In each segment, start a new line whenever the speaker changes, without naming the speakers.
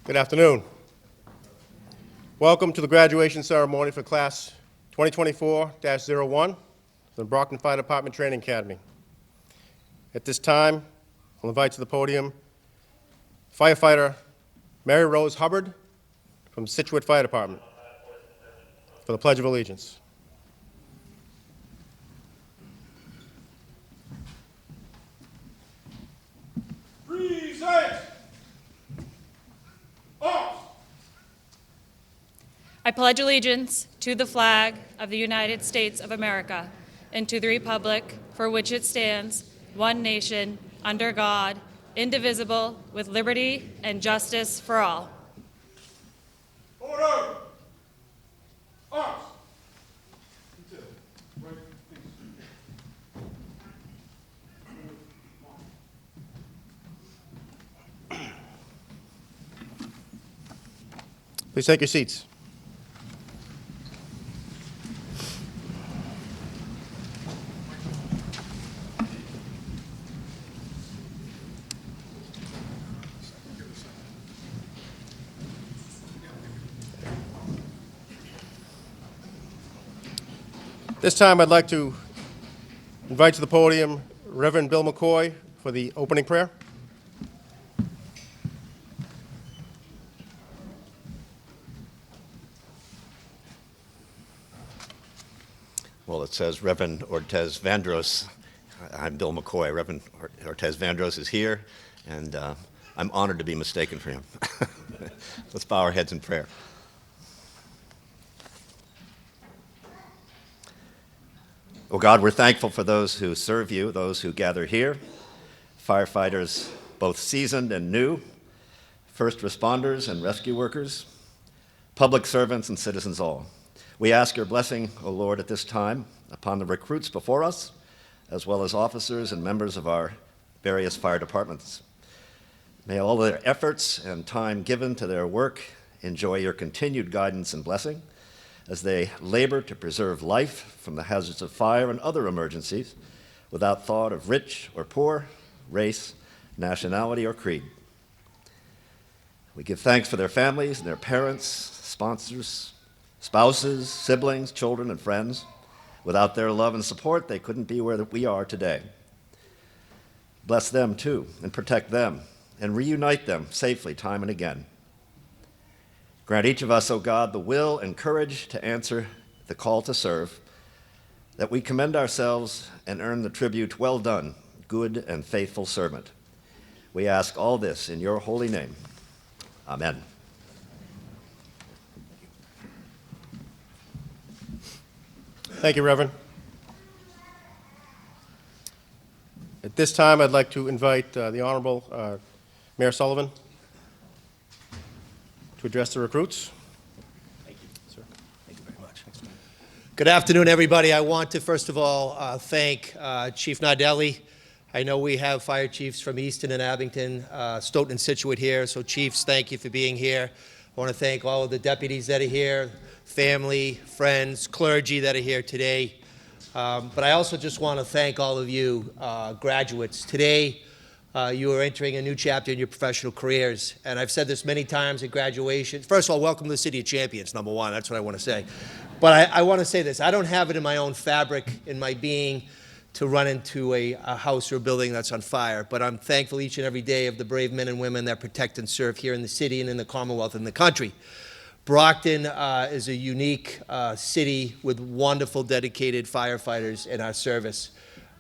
Good afternoon. Welcome to the graduation ceremony for Class 2024-01, the Brockton Fire Department Training Academy. At this time, I'll invite to the podium Firefighter Mary Rose Hubbard from Scituate Fire Department for the Pledge of Allegiance.
I pledge allegiance to the flag of the United States of America and to the republic for which it stands, one nation, under God, indivisible, with liberty and justice for all.
Order! Arms! Please take your seats. This time I'd like to invite to the podium Reverend Bill McCoy for the opening prayer.
Well, it says Reverend Ortez Vandross. I'm Bill McCoy. Reverend Ortez Vandross is here, and I'm honored to be mistaken for him. Let's bow our heads in prayer. Oh God, we're thankful for those who serve you, those who gather here, firefighters both seasoned and new, first responders and rescue workers, public servants and citizens all. We ask your blessing, O Lord, at this time upon the recruits before us, as well as officers and members of our various fire departments. May all their efforts and time given to their work enjoy your continued guidance and blessing as they labor to preserve life from the hazards of fire and other emergencies without thought of rich or poor, race, nationality, or creed. We give thanks for their families and their parents, sponsors, spouses, siblings, children, and friends. Without their love and support, they couldn't be where we are today. Bless them too, and protect them, and reunite them safely time and again. Grant each of us, O God, the will and courage to answer the call to serve, that we commend ourselves and earn the tribute, well done, good and faithful servant. We ask all this in your holy name. Amen.
Thank you, Reverend. At this time, I'd like to invite the Honorable Mayor Sullivan to address the recruits.
Thank you, sir. Thank you very much. Good afternoon, everybody. I want to, first of all, thank Chief Nardelli. I know we have fire chiefs from Easton and Abington, Stoughton and Scituate here, so chiefs, thank you for being here. I want to thank all of the deputies that are here, family, friends, clergy that are here today. But I also just want to thank all of you graduates. Today, you are entering a new chapter in your professional careers. And I've said this many times at graduation. First of all, welcome to the City of Champions, number one. That's what I want to say. But I want to say this. I don't have it in my own fabric, in my being, to run into a house or a building that's on fire. But I'm thankful each and every day of the brave men and women that protect and serve here in the city and in the Commonwealth and the country. Brockton is a unique city with wonderful, dedicated firefighters in our service.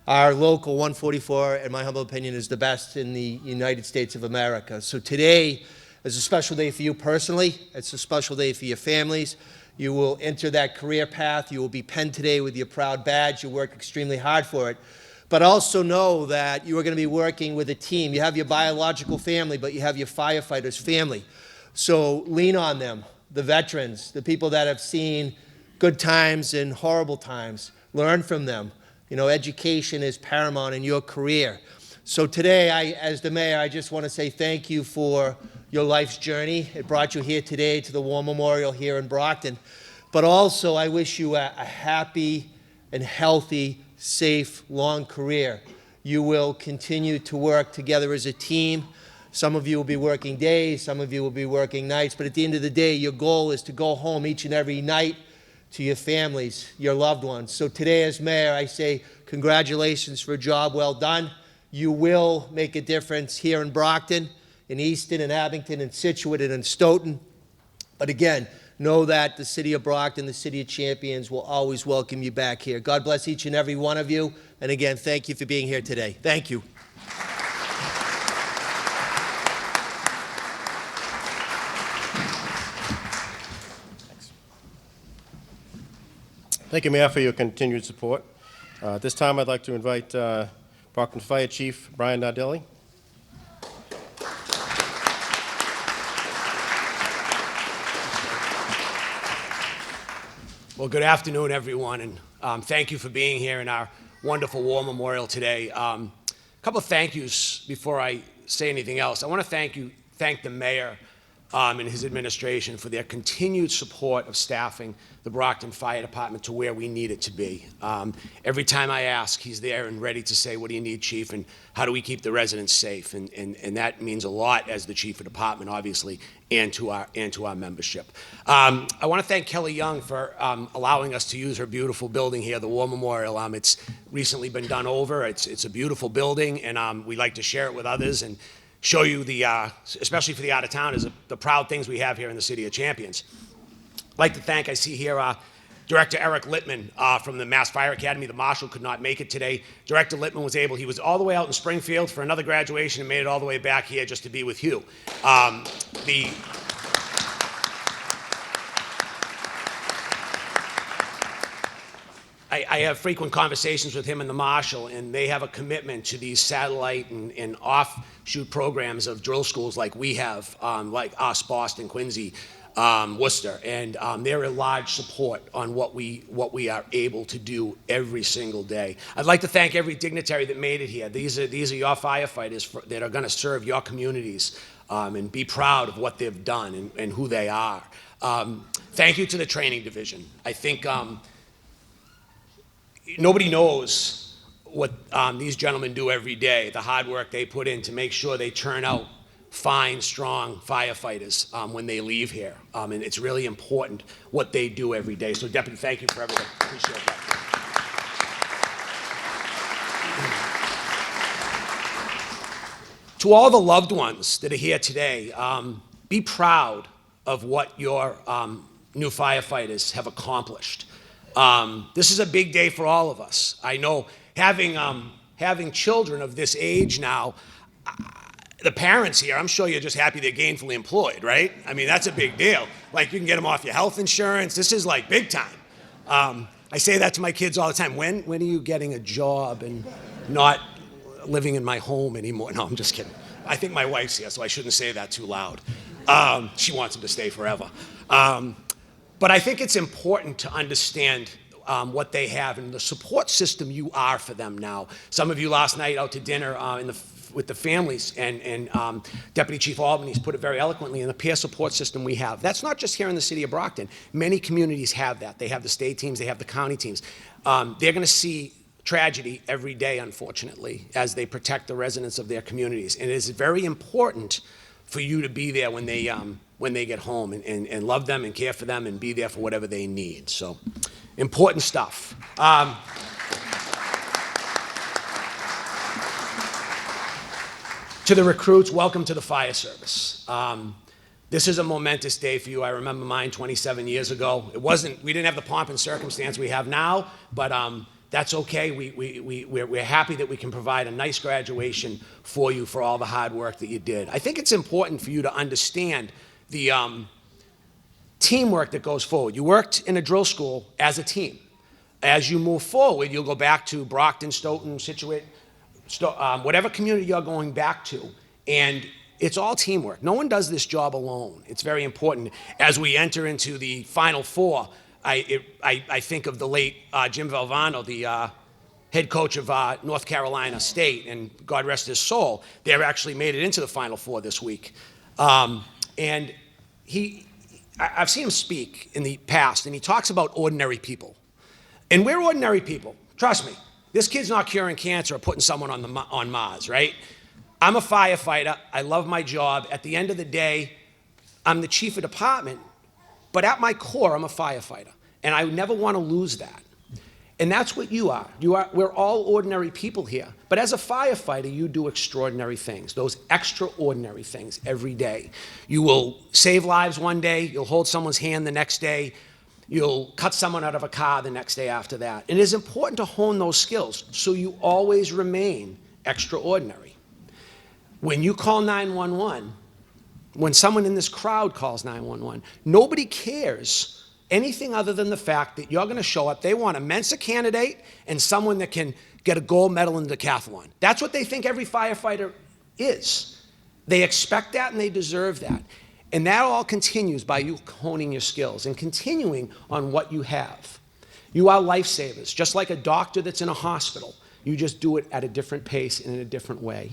Our local 144, in my humble opinion, is the best in the United States of America. So today is a special day for you personally. It's a special day for your families. You will enter that career path. You will be penned today with your proud badge. You work extremely hard for it. But also know that you are going to be working with a team. You have your biological family, but you have your firefighters' family. So lean on them, the veterans, the people that have seen good times and horrible times. Learn from them. You know, education is paramount in your career. So today, as the mayor, I just want to say thank you for your life's journey. It brought you here today to the War Memorial here in Brockton. But also, I wish you a happy and healthy, safe, long career. You will continue to work together as a team. Some of you will be working days, some of you will be working nights, but at the end of the day, your goal is to go home each and every night to your families, your loved ones. So today, as mayor, I say congratulations for a job well done. You will make a difference here in Brockton, in Easton, in Abington, in Situate, and in Stoughton. But again, know that the city of Brockton, the city of champions, will always welcome you back here. God bless each and every one of you. And again, thank you for being here today. Thank you.
Thank you, Mayor, for your continued support. At this time, I'd like to invite Brockton Fire Chief Brian Nardelli.
Well, good afternoon, everyone, and thank you for being here in our wonderful war memorial today. A couple of thank yous before I say anything else. I want to thank the mayor and his administration for their continued support of staffing the Brockton Fire Department to where we need it to be. Every time I ask, he's there and ready to say, what do you need, Chief, and how do we keep the residents safe? And that means a lot as the Chief of Department, obviously, and to our membership. I want to thank Kelly Young for allowing us to use her beautiful building here, the War Memorial. It's recently been done over. It's a beautiful building, and we like to share it with others and show you the, especially for the out-of-towners, the proud things we have here in the City of Champions. I'd like to thank, I see here, Director Eric Littman from the Mass Fire Academy. The Marshal could not make it today. Director Littman was able, he was all the way out in Springfield for another graduation and made it all the way back here just to be with Hugh. I have frequent conversations with him and the Marshal, and they have a commitment to these satellite and offshoot programs of drill schools like we have, like us, Boston, Quincy, Worcester, and they're a large support on what we are able to do every single day. I'd like to thank every dignitary that made it here. These are your firefighters that are going to serve your communities and be proud of what they've done and who they are. Thank you to the training division. I think nobody knows what these gentlemen do every day, the hard work they put in to make sure they turn out fine, strong firefighters when they leave here. And it's really important what they do every day. So, Deputy, thank you for everything. Appreciate that. To all the loved ones that are here today, be proud of what your new firefighters have accomplished. This is a big day for all of us. I know having children of this age now, the parents here, I'm sure you're just happy they're gainfully employed, right? I mean, that's a big deal. Like, you can get them off your health insurance. This is like big time. I say that to my kids all the time. When are you getting a job and not living in my home anymore? No, I'm just kidding. I think my wife's here, so I shouldn't say that too loud. She wants them to stay forever. But I think it's important to understand what they have and the support system you are for them now. Some of you last night out to dinner with the families, and Deputy Chief Albany's put it very eloquently, in the peer support system we have. That's not just here in the city of Brockton. Many communities have that. They have the state teams, they have the county teams. They're going to see tragedy every day, unfortunately, as they protect the residents of their communities. And it is very important for you to be there when they get home and love them and care for them and be there for whatever they need. So, important stuff. To the recruits, welcome to the fire service. This is a momentous day for you. I remember mine 27 years ago. We didn't have the pomp and circumstance we have now, but that's okay. We're happy that we can provide a nice graduation for you for all the hard work that you did. I think it's important for you to understand the teamwork that goes forward. You worked in a drill school as a team. As you move forward, you'll go back to Brockton, Stoughton, Situate, whatever community you're going back to, and it's all teamwork. No one does this job alone. It's very important. As we enter into the Final Four, I think of the late Jim Valvano, the head coach of North Carolina State, and God rest his soul. They actually made it into the Final Four this week. And I've seen him speak in the past, and he talks about ordinary people. And we're ordinary people. Trust me. This kid's not curing cancer or putting someone on Mars, right? I'm a firefighter. I love my job. At the end of the day, I'm the chief of department, but at my core, I'm a firefighter. And I never want to lose that. And that's what you are. We're all ordinary people here. But as a firefighter, you do extraordinary things, those extraordinary things every day. You will save lives one day, you'll hold someone's hand the next day, you'll cut someone out of a car the next day after that. And it is important to hone those skills so you always remain extraordinary. When you call 911, when someone in this crowd calls 911, nobody cares anything other than the fact that you're going to show up. They want a Mensa candidate and someone that can get a gold medal in decathlon. That's what they think every firefighter is. They expect that and they deserve that. And that all continues by you honing your skills and continuing on what you have. You are lifesavers, just like a doctor that's in a hospital. You just do it at a different pace and in a different way.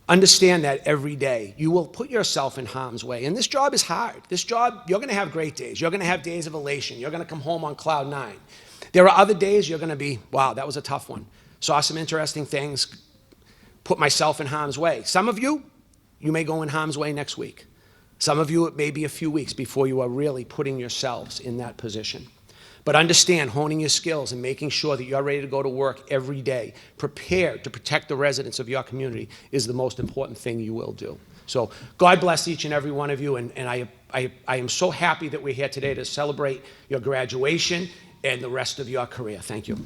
Understand that every day. You will put yourself in harm's way. And this job is hard. This job, you're going to have great days. You're going to have days of elation. You're going to come home on cloud 9. There are other days you're going to be, wow, that was a tough one. Saw some interesting things, put myself in harm's way. Some of you may go in harm's way next week. Some of you, it may be a few weeks before you are really putting yourselves in that position. But understand, honing your skills and making sure that you're ready to go to work every day, prepared to protect the residents of your community, is the most important thing you will do. So God bless each and every one of you, and I am so happy that we're here today to celebrate your graduation and the rest of your career. Thank you.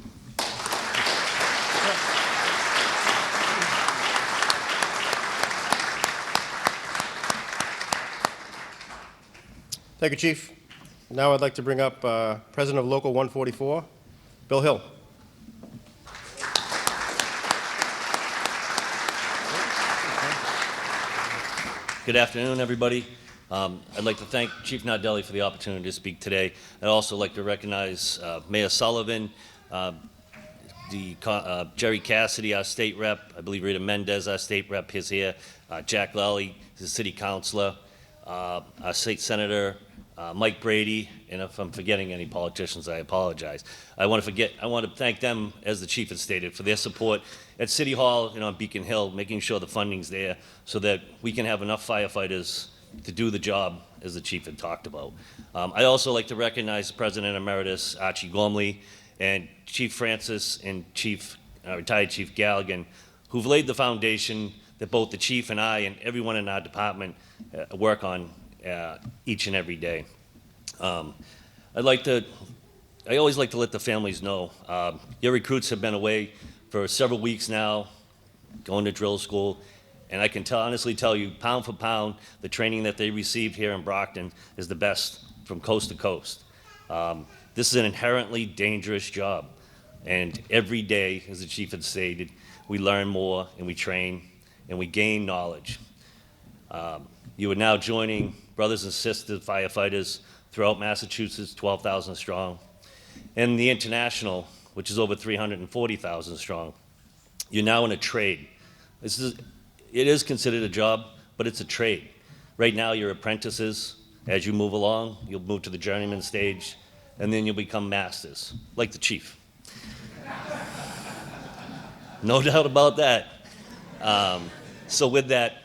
Thank you, Chief. Now I'd like to bring up President of Local 144, Bill Hill.
Good afternoon, everybody. I'd like to thank Chief Nardelli for the opportunity to speak today. I'd also like to recognize Mayor Sullivan, Jerry Cassidy, our state rep. I believe Rita Mendez, our state rep, is here. Jack Lally, the city councilor. Our state senator, Mike Brady, and if I'm forgetting any politicians, I apologize. I want to thank them, as the chief has stated, for their support at City Hall and on Beacon Hill, making sure the funding's there so that we can have enough firefighters to do the job, as the chief had talked about. I also like to recognize President Emeritus Archie Gormley and Chief Francis and retired Chief Galligan, who've laid the foundation that both the chief and I and everyone in our department work on each and every day. I always like to let the families know, your recruits have been away for several weeks now, going to drill school, and I can honestly tell you, pound for pound, the training that they received here in Brockton is the best from coast to coast. This is an inherently dangerous job, and every day, as the chief had stated, we learn more and we train and we gain knowledge. You are now joining brothers and sisters firefighters throughout Massachusetts, 12,000 strong, and the international, which is over 340,000 strong. You're now in a trade. It is considered a job, but it's a trade. Right now, you're apprentices. As you move along, you'll move to the journeyman stage, and then you'll become masters, like the chief. No doubt about that. So with that,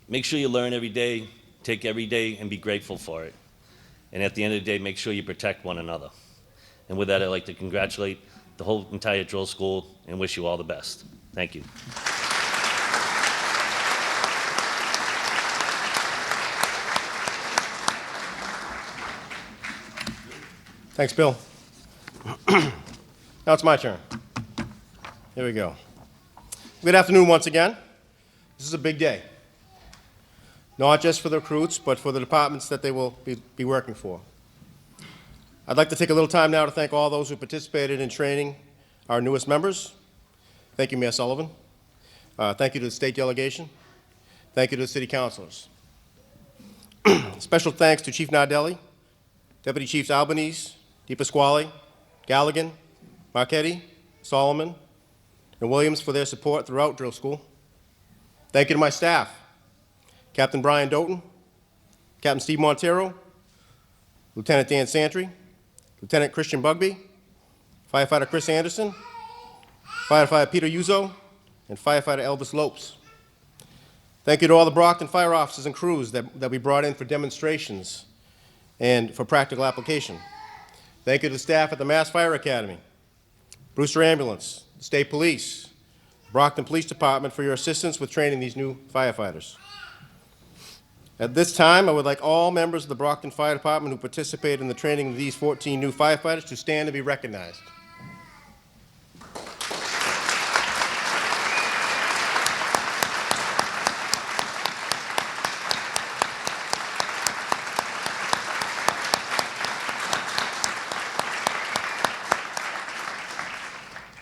make sure you learn every day, take every day, and be grateful for it. And at the end of the day, make sure you protect one another. And with that, I'd like to congratulate the whole entire drill school and wish you all the best. Thank you.
Thanks, Bill. Now it's my turn. Here we go. Good afternoon once again. This is a big day, not just for the recruits, but for the departments that they will be working for. I'd like to take a little time now to thank all those who participated in training our newest members. Thank you, Mayor Sullivan. Thank you to the state delegation. Thank you to the city councilors. Special thanks to Chief Nardelli, Deputy Chiefs Albanese, DePasquale, Galligan, Marchetti, Solomon, and Williams for their support throughout drill school. Thank you to my staff, Captain Brian Doughton, Captain Steve Montero, Lieutenant Dan Santry, Lieutenant Christian Bugby, Firefighter Chris Anderson, Firefighter Peter Uzo, and firefighter Elvis Lopes. Thank you to all the Brockton fire officers and crews that we brought in for demonstrations and for practical application. Thank you to the staff at the Mass Fire Academy, Brewster Ambulance, the State Police, Brockton Police Department for your assistance with training these new firefighters. At this time, I would like all members of the Brockton Fire Department who participated in the training of these 14 new firefighters to stand and be recognized.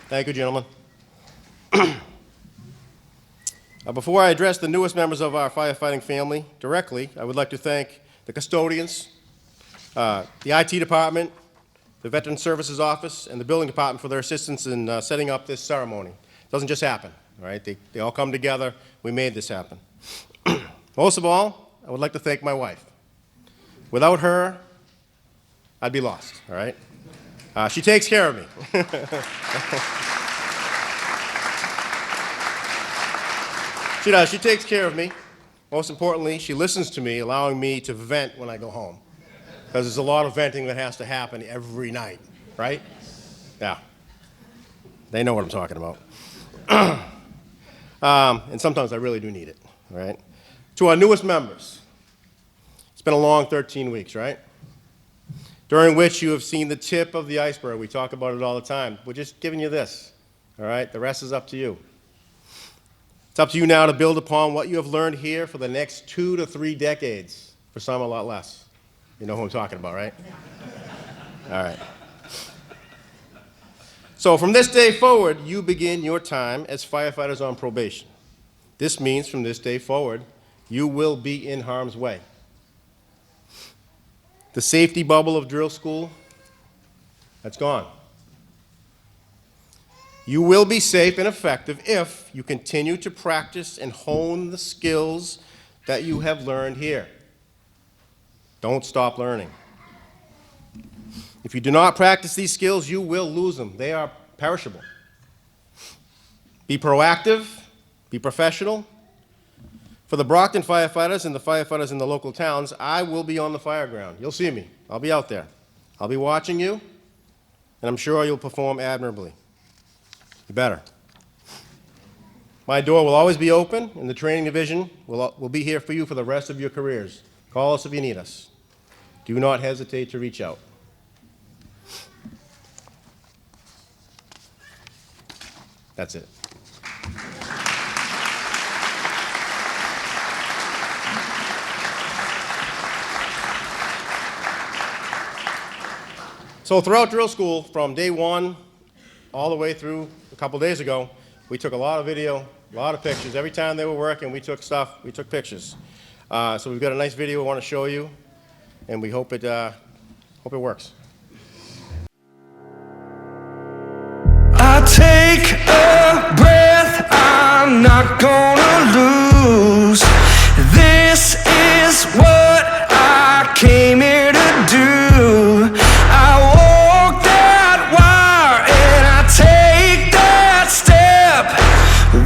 Thank you, gentlemen. Before I address the newest members of our firefighting family directly, I would like to thank the custodians, the IT department, the Veteran Services Office, and the Building Department for their assistance in setting up this ceremony. It doesn't just happen, all right? They all come together. We made this happen. Most of all, I would like to thank my wife. Without her, I'd be lost, all right? She takes care of me. She does. She takes care of me. Most importantly, she listens to me, allowing me to vent when I go home. Because there's a lot of venting that has to happen every night, right? Yeah. They know what I'm talking about. And sometimes I really do need it, right? To our newest members, it's been a long 13 weeks, right? During which you have seen the tip of the iceberg. We talk about it all the time. We're just giving you this, all right? The rest is up to you. It's up to you now to build upon what you have learned here for the next 2 to 3 decades. For some, a lot less. You know who I'm talking about, right? All right. So from this day forward, you begin your time as firefighters on probation. This means from this day forward, you will be in harm's way. The safety bubble of drill school, that's gone. You will be safe and effective if you continue to practice and hone the skills that you have learned here. Don't stop learning. If you do not practice these skills, you will lose them. They are perishable. Be proactive, be professional. For the Brockton firefighters and the firefighters in the local towns, I will be on the fire ground. You'll see me. I'll be out there. I'll be watching you, and I'm sure you'll perform admirably. You better. My door will always be open, and the training division will be here for you for the rest of your careers. Call us if you need us. Do not hesitate to reach out. That's it. So throughout drill school, from day one all the way through a couple days ago, we took a lot of video, a lot of pictures. Every time they were working, we took pictures. So we've got a nice video we want to show you, and we hope it works.
I take a breath, I'm not gonna lose. This is what I came here to do. I walk that wire and I take that step.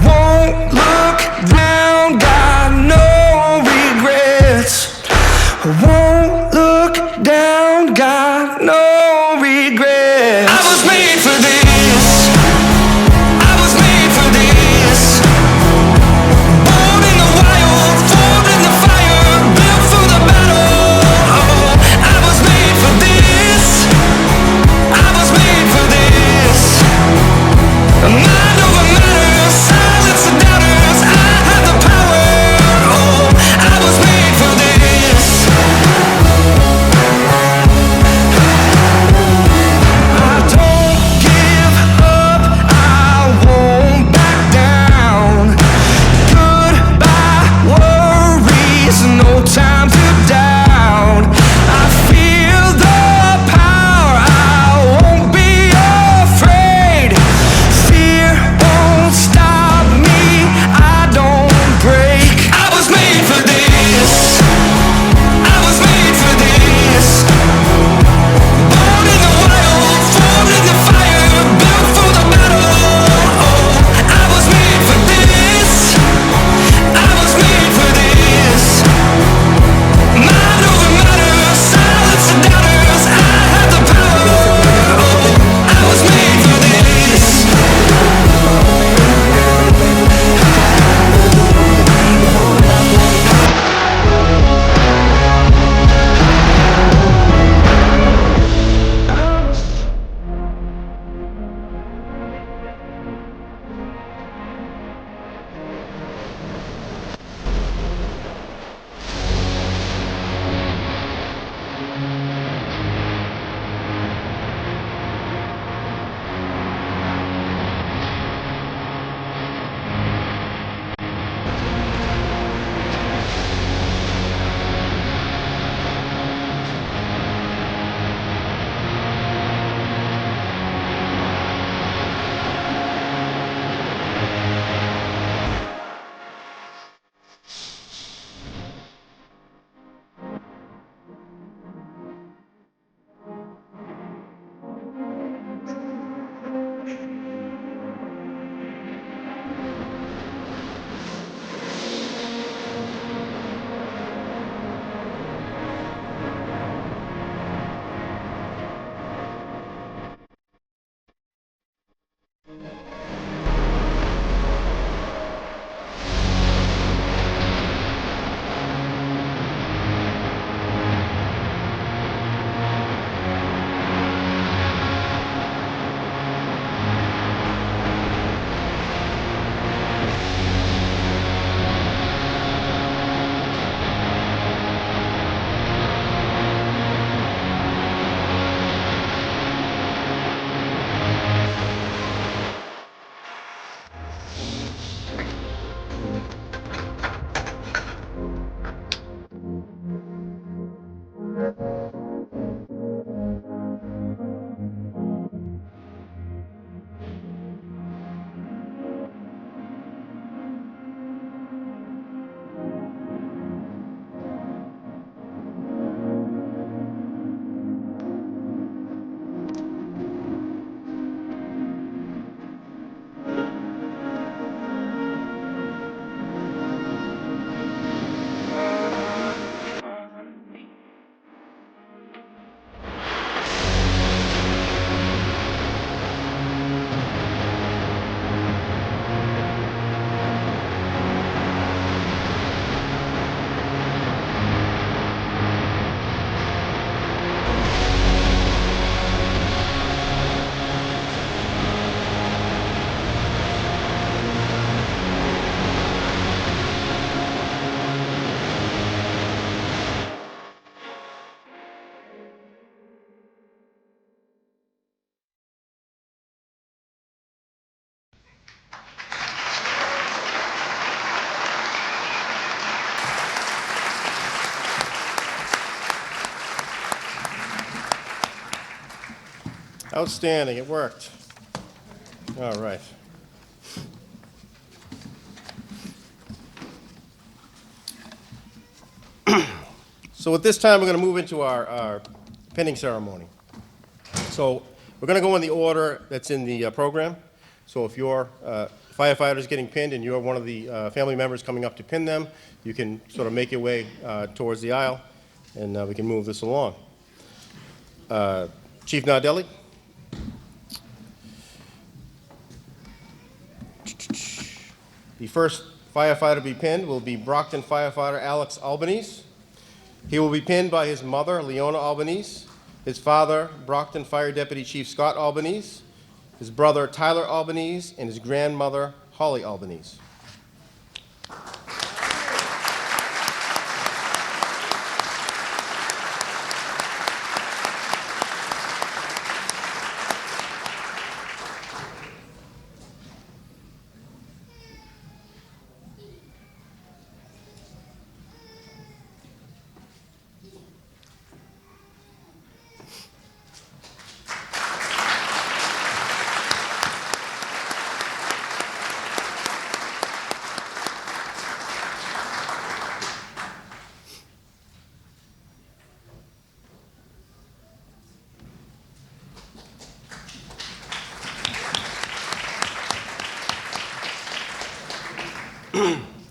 Won't look down, got no regrets. Won't look down, got no
Outstanding, it worked. All right. So at this time, we're going to move into our pinning ceremony. So we're going to go in the order that's in the program. So if your firefighter is getting pinned and you're one of the family members coming up to pin them, you can sort of make your way towards the aisle, and we can move this along. Chief Nardelli. The first firefighter to be pinned will be Brockton firefighter Alex Albanese. He will be pinned by his mother, Leona Albanese, his father, Brockton Fire Deputy Chief Scott Albanese, his brother, Tyler Albanese, and his grandmother, Holly Albanese.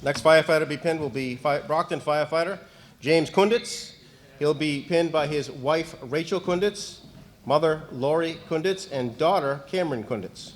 Next firefighter to be pinned will be Brockton firefighter James Kunditz. He'll be pinned by his wife, Rachel Kunditz, mother, Lori Kunditz, and daughter, Cameron Kunditz.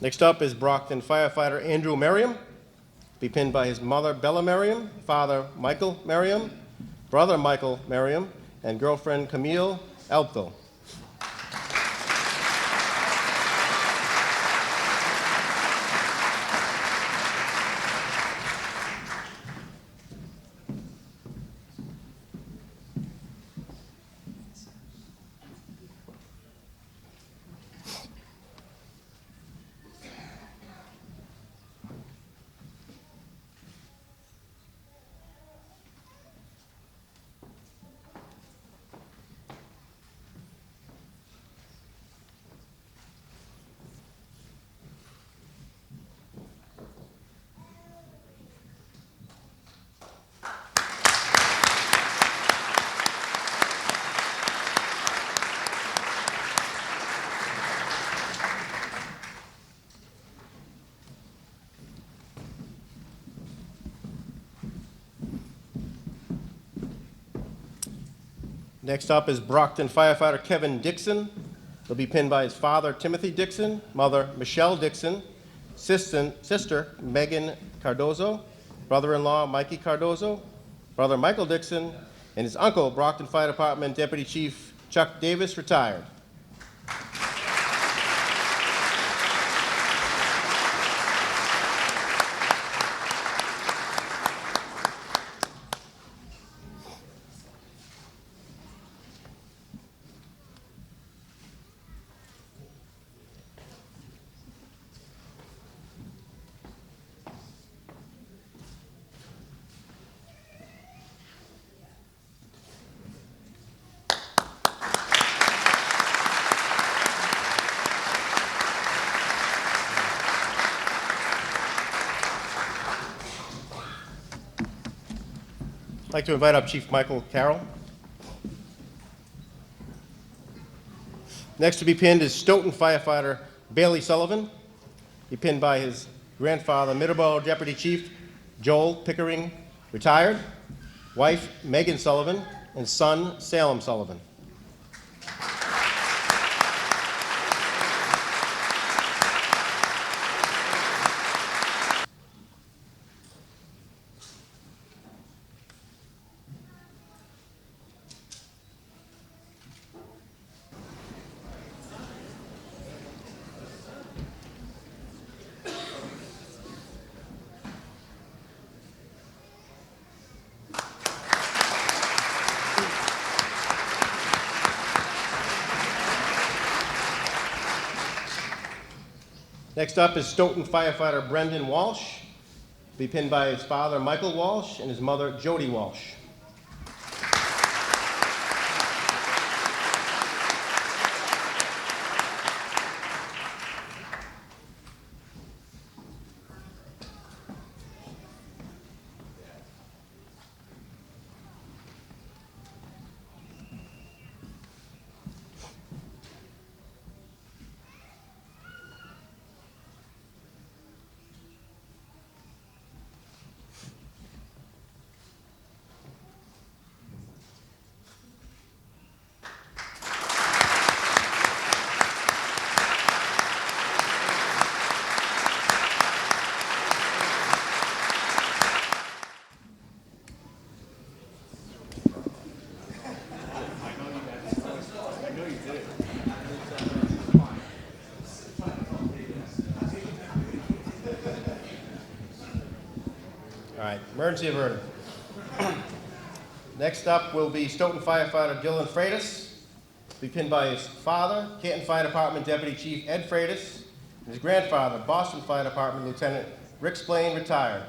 Next up is Brockton firefighter Andrew Merriam, be pinned by his mother, Bella Merriam, father, Michael Merriam, brother, Michael Merriam, and girlfriend, Camille Elpthal. Next up is Brockton firefighter Kevin Dixon. He'll be pinned by his father, Timothy Dixon, mother, Michelle Dixon, sister, Megan Cardozo, brother-in-law, Mikey Cardozo, brother, Michael Dixon, and his uncle, Brockton Fire Department Deputy Chief Chuck Davis, retired. I'd like to invite up Chief Michael Carroll. Next to be pinned is Stoughton firefighter Bailey Sullivan. Be pinned by his grandfather, Middleborough Deputy Chief Joel Pickering, retired, wife Megan Sullivan, and son Salem Sullivan. Next up is Stoughton firefighter Brendan Walsh, be pinned by his father Michael Walsh and his mother Jody Walsh. All right, emergency averted. Next up will be Stoughton firefighter Dylan Freitas, be pinned by his father, Canton Fire Department Deputy Chief Ed Freitas, and his grandfather, Boston Fire Department Lieutenant Rick Splain, retired.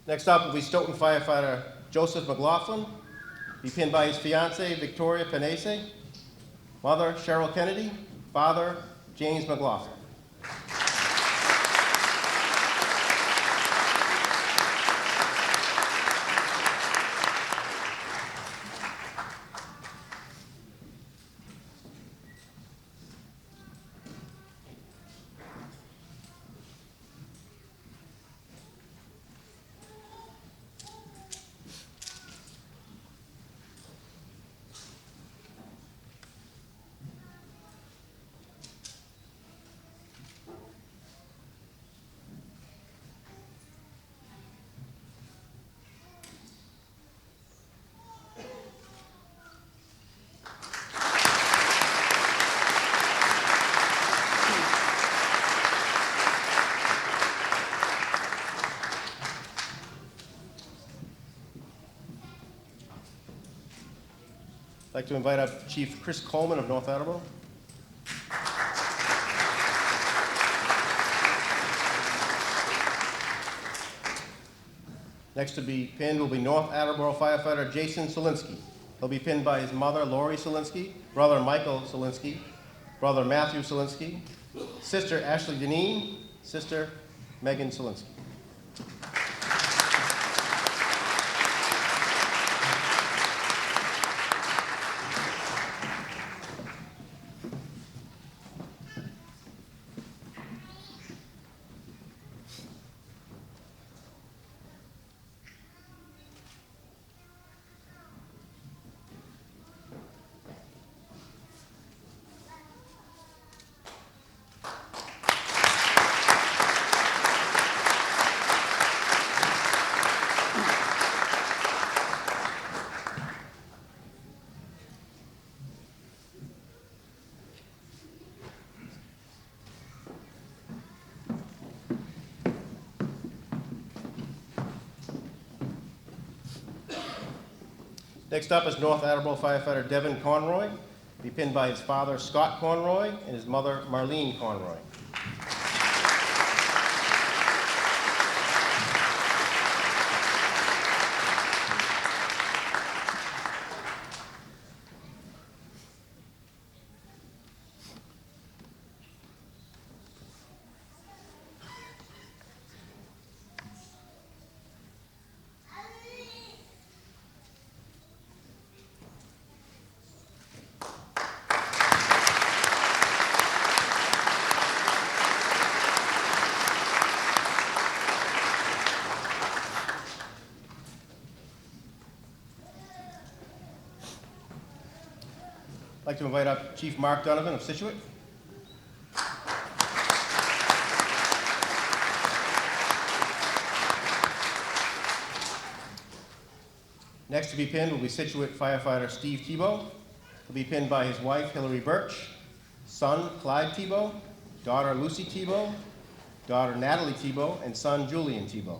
Next up will be Stoughton firefighter Joseph McLaughlin, be pinned by his fiancee Victoria Panese, mother Cheryl Kennedy, father James McLaughlin. I'd like to invite up Chief Chris Coleman of North Attleboro. Next to be pinned will be North Attleboro firefighter Jason Solinsky. He'll be pinned by his mother Lori Solinsky, brother Michael Solinsky, brother Matthew Solinsky, sister Ashley Deneen, sister Megan Solinsky. Next up is North Attleboro firefighter Devin Conroy, be pinned by his father Scott Conroy and his mother Marlene Conroy. I'd like to invite up Chief Mark Donovan of Scituate. Next to be pinned will be Situate firefighter Steve Tebow. He'll be pinned by his wife, Hillary Birch, son, Clyde Tebow, daughter, Lucy Tebow, daughter, Natalie Tebow, and son, Julian Tebow.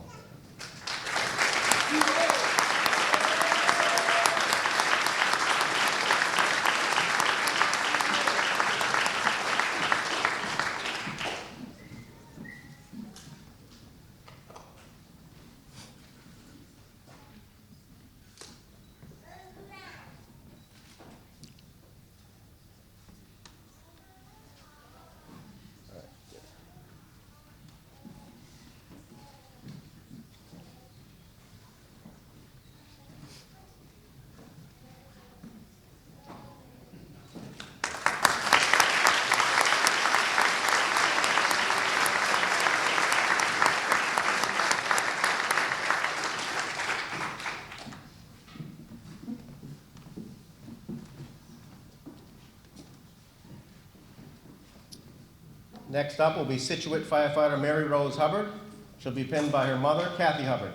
Next up will be Situate firefighter Mary Rose Hubbard. She'll be pinned by her mother, Kathy Hubbard.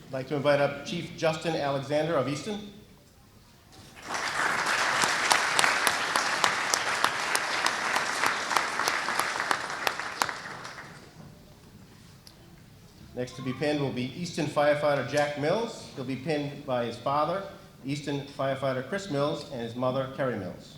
I'd like to invite up Chief Justin Alexander of Easton. Next to be pinned will be Easton firefighter Jack Mills. He'll be pinned by his father, Easton firefighter Chris Mills, and his mother, Kerry Mills.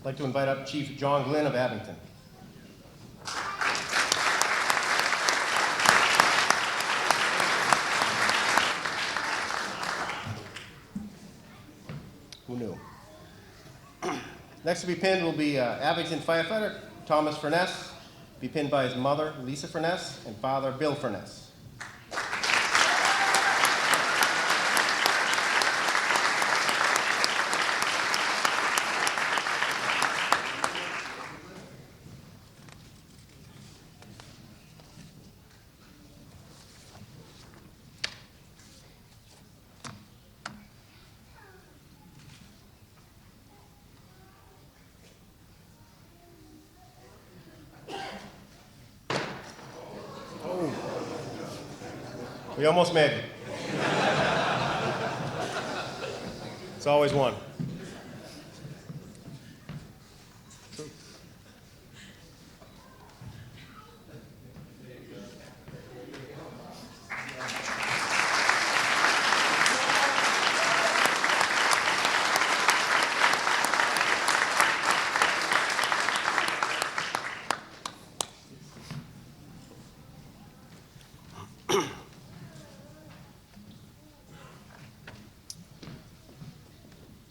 I'd like to invite up Chief John Glynn of Abington. Who knew? Next to be pinned will be Abington firefighter Thomas Furness, be pinned by his mother, Lisa Furness, and father, Bill Furness. We almost made it. It's always one.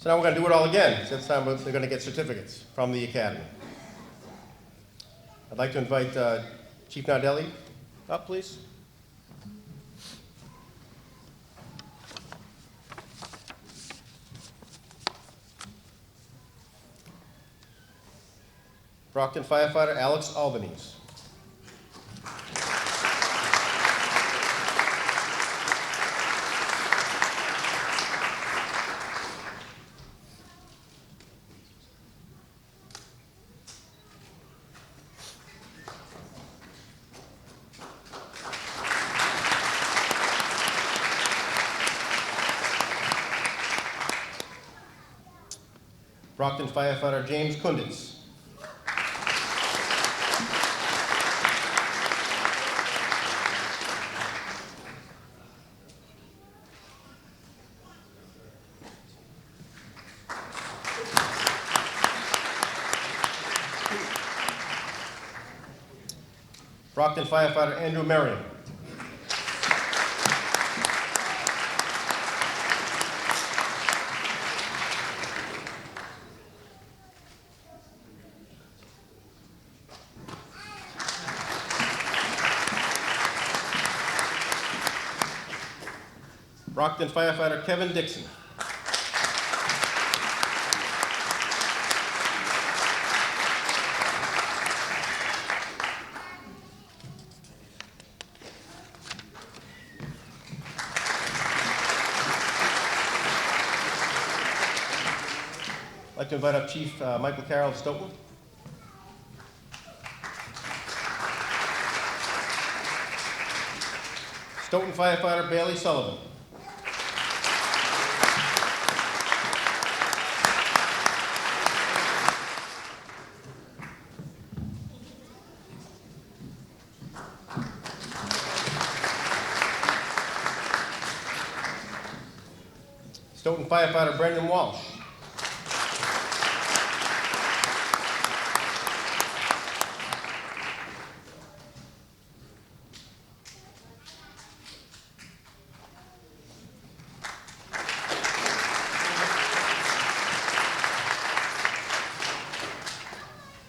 So now we're going to do it all again. So this time they're going to get certificates from the Academy. I'd like to invite Chief Nardelli up, please. Brockton firefighter Alex Albanese. Brockton firefighter James Kunditz. Brockton firefighter Andrew Merriam. Brockton firefighter Kevin Dixon. I'd like to invite up Chief Michael Carroll of Stoughton. Stoughton firefighter Bailey Sullivan. Stoughton firefighter Brendan Walsh.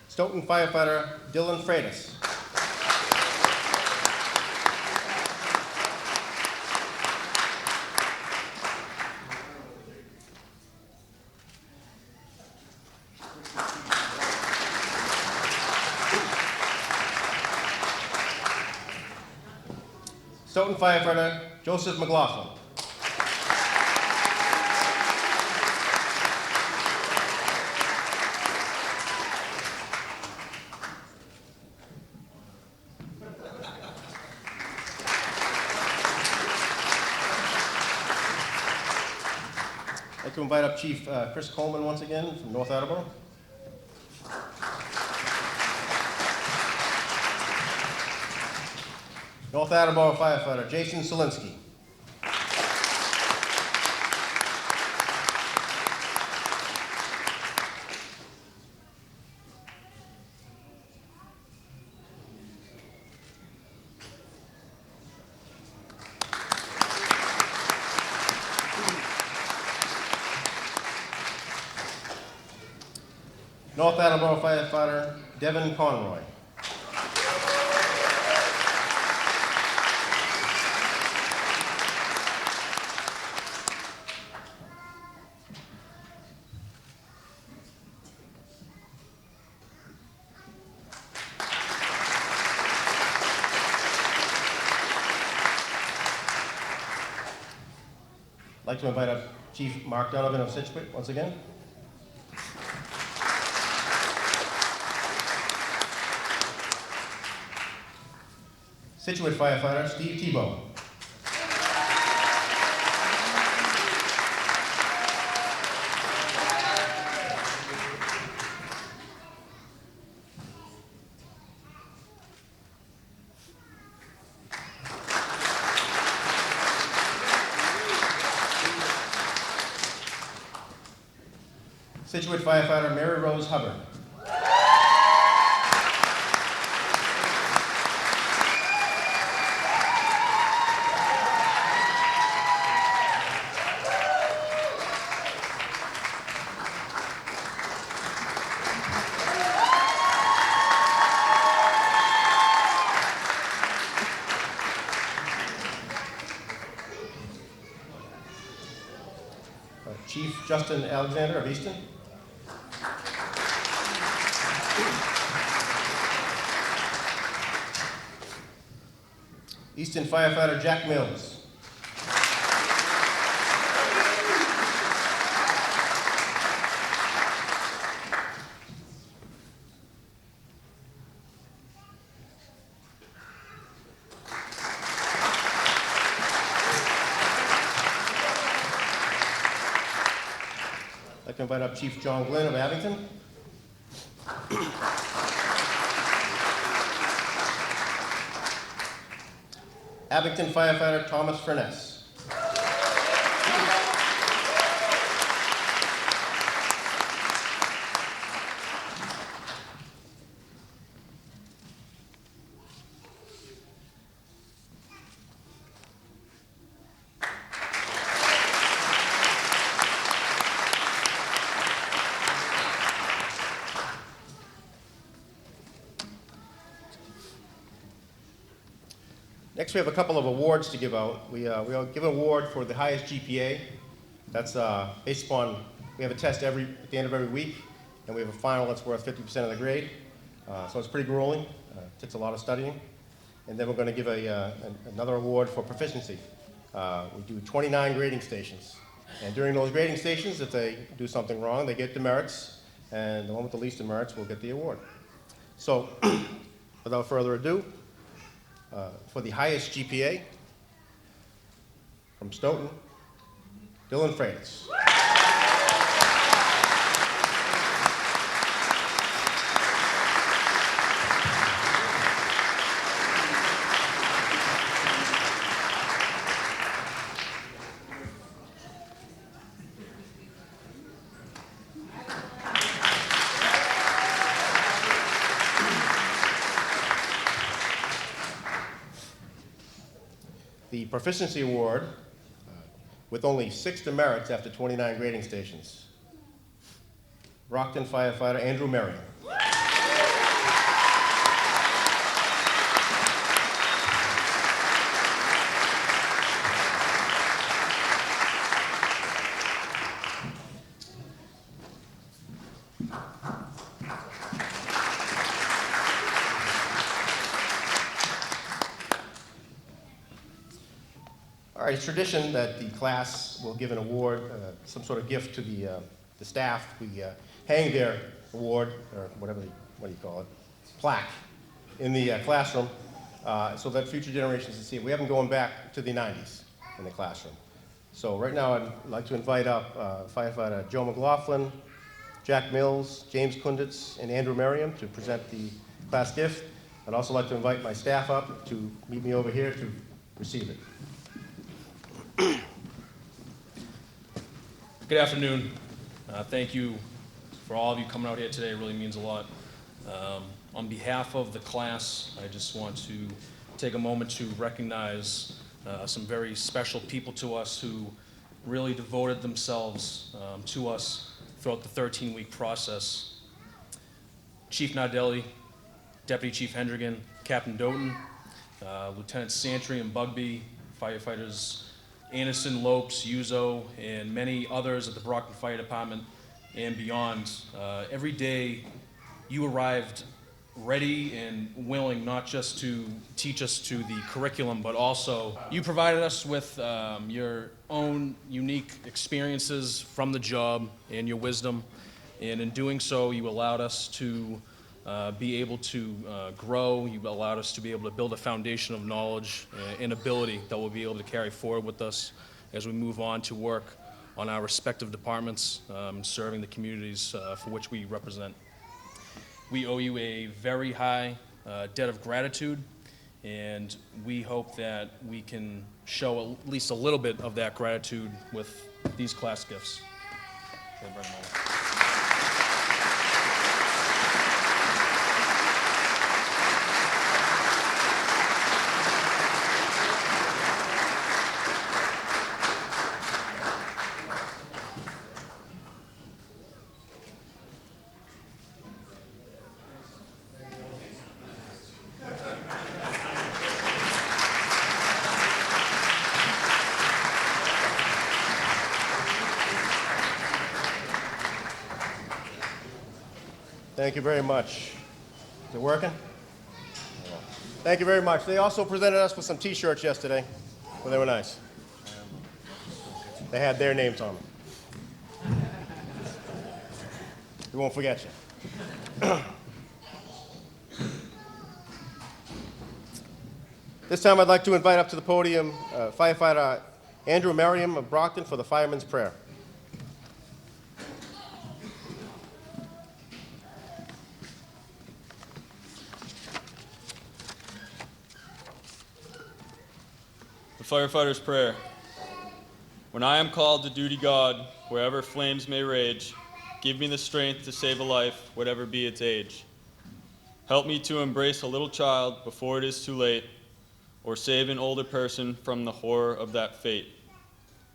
Stoughton firefighter Dylan Freitas. Stoughton firefighter Joseph McLaughlin. I'd like to invite up Chief Chris Coleman once again from North Attleboro. North Attleboro firefighter Jason Solinsky. North Attleboro firefighter Devin Conroy. I'd like to invite up Chief Mark Donovan of Scituate once again. Scituate firefighter Steve Tebow. Scituate firefighter Mary Rose Hubbard. Chief Justin Alexander of Easton. Easton firefighter Jack Mills. I'd like to invite up Chief John Glynn of Abington. Abington firefighter Thomas Furness. Next, we have a couple of awards to give out. We'll give an award for the highest GPA. That's based upon, we have a test at the end of every week, and we have a final that's worth 50% of the grade. So it's pretty grueling. Takes a lot of studying. And then we're going to give another award for proficiency. We do 29 grading stations. And during those grading stations, if they do something wrong, they get demerits, and the one with the least demerits will get the award. So, without further ado, for the highest GPA, from Stoughton, Dylan Freitas. The Proficiency Award, with only 6 demerits after 29 grading stations. Brockton firefighter Andrew Merriam. All right, it's tradition that the class will give an award, some sort of gift to the staff. We hang their award, or what do you call it, plaque, in the classroom so that future generations can see it. We haven't gone back to the 90s in the classroom. So right now I'd like to invite up firefighter Joe McLaughlin, Jack Mills, James Kunditz, and Andrew Merriam to present the class gift. I'd also like to invite my staff up to meet me over here to receive it.
Good afternoon. Thank you for all of you coming out here today. It really means a lot. On behalf of the class, I just want to take a moment to recognize some very special people to us who really devoted themselves to us throughout the 13-week process. Chief Nardelli, Deputy Chief Hendrigan, Captain Doughton, Lieutenant Santry and Bugby, firefighters Anderson, Lopes, Uzo, and many others at the Brockton Fire Department and beyond. Every day you arrived ready and willing not just to teach us to the curriculum, but also you provided us with your own unique experiences from the job and your wisdom. And in doing so, you allowed us to be able to grow. You allowed us to be able to build a foundation of knowledge and ability that we'll be able to carry forward with us as we move on to work on our respective departments, serving the communities for which we represent. We owe you a very high debt of gratitude, and we hope that we can show at least a little bit of that gratitude with these class gifts. Thank you very much.
Thank you very much. Is it working? Thank you very much. They also presented us with some T-shirts yesterday. Well, they were nice. They had their names on them. We won't forget you. This time I'd like to invite up to the podium firefighter Andrew Merriam of Brockton for the Fireman's Prayer.
Firefighter's Prayer. When I am called to duty, God, wherever flames may rage, give me the strength to save a life, whatever be its age. Help me to embrace a little child before it is too late, or save an older person from the horror of that fate.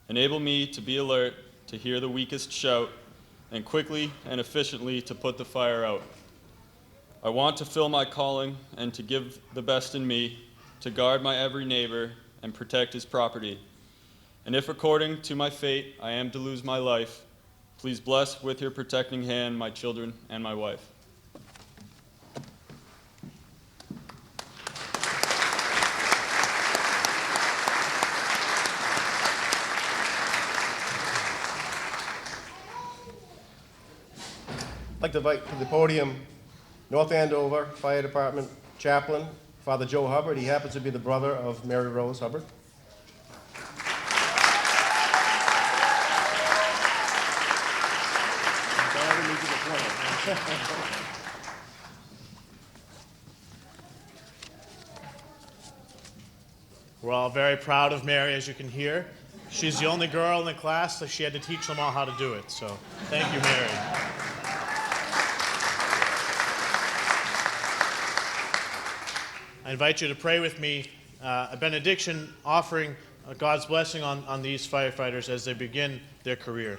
Enable me to be alert, to hear the weakest shout, and quickly and efficiently to put the fire out. I want to fill my calling and to give the best in me, to guard my every neighbor and protect his property. And if according to my fate I am to lose my life, please bless with your protecting hand my children and my wife.
I'd like to invite to the podium North Andover Fire Department Chaplain, Father Joe Hubbard. He happens to be the brother of Mary Rose Hubbard.
We're all very proud of Mary, as you can hear. She's the only girl in the class, so she had to teach them all how to do it. So thank you, Mary. I invite you to pray with me a benediction offering God's blessing on these firefighters as they begin their career.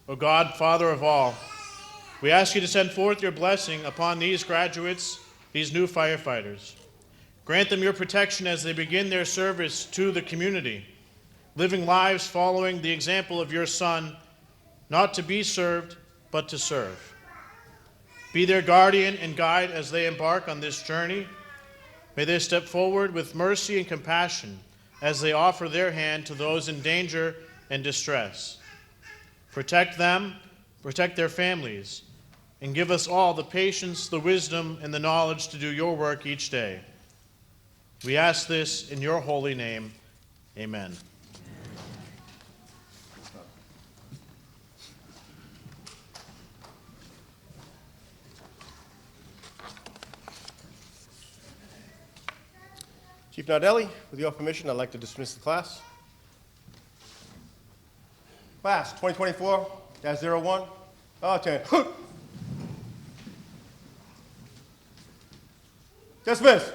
O God, Father of all, we ask you to send forth your blessing upon these graduates, these new firefighters. Grant them your protection as they begin their service to the community, living lives following the example of your Son, not to be served, but to serve. Be their guardian and guide as they embark on this journey. May they step forward with mercy and compassion as they offer their hand to those in danger and distress. Protect them, protect their families, and give us all the patience, the wisdom, and the knowledge to do your work each day. We ask this in your holy name. Amen.
Chief Nardelli, with your permission, I'd like to dismiss the class. Class 2024-01, 10. Dismissed.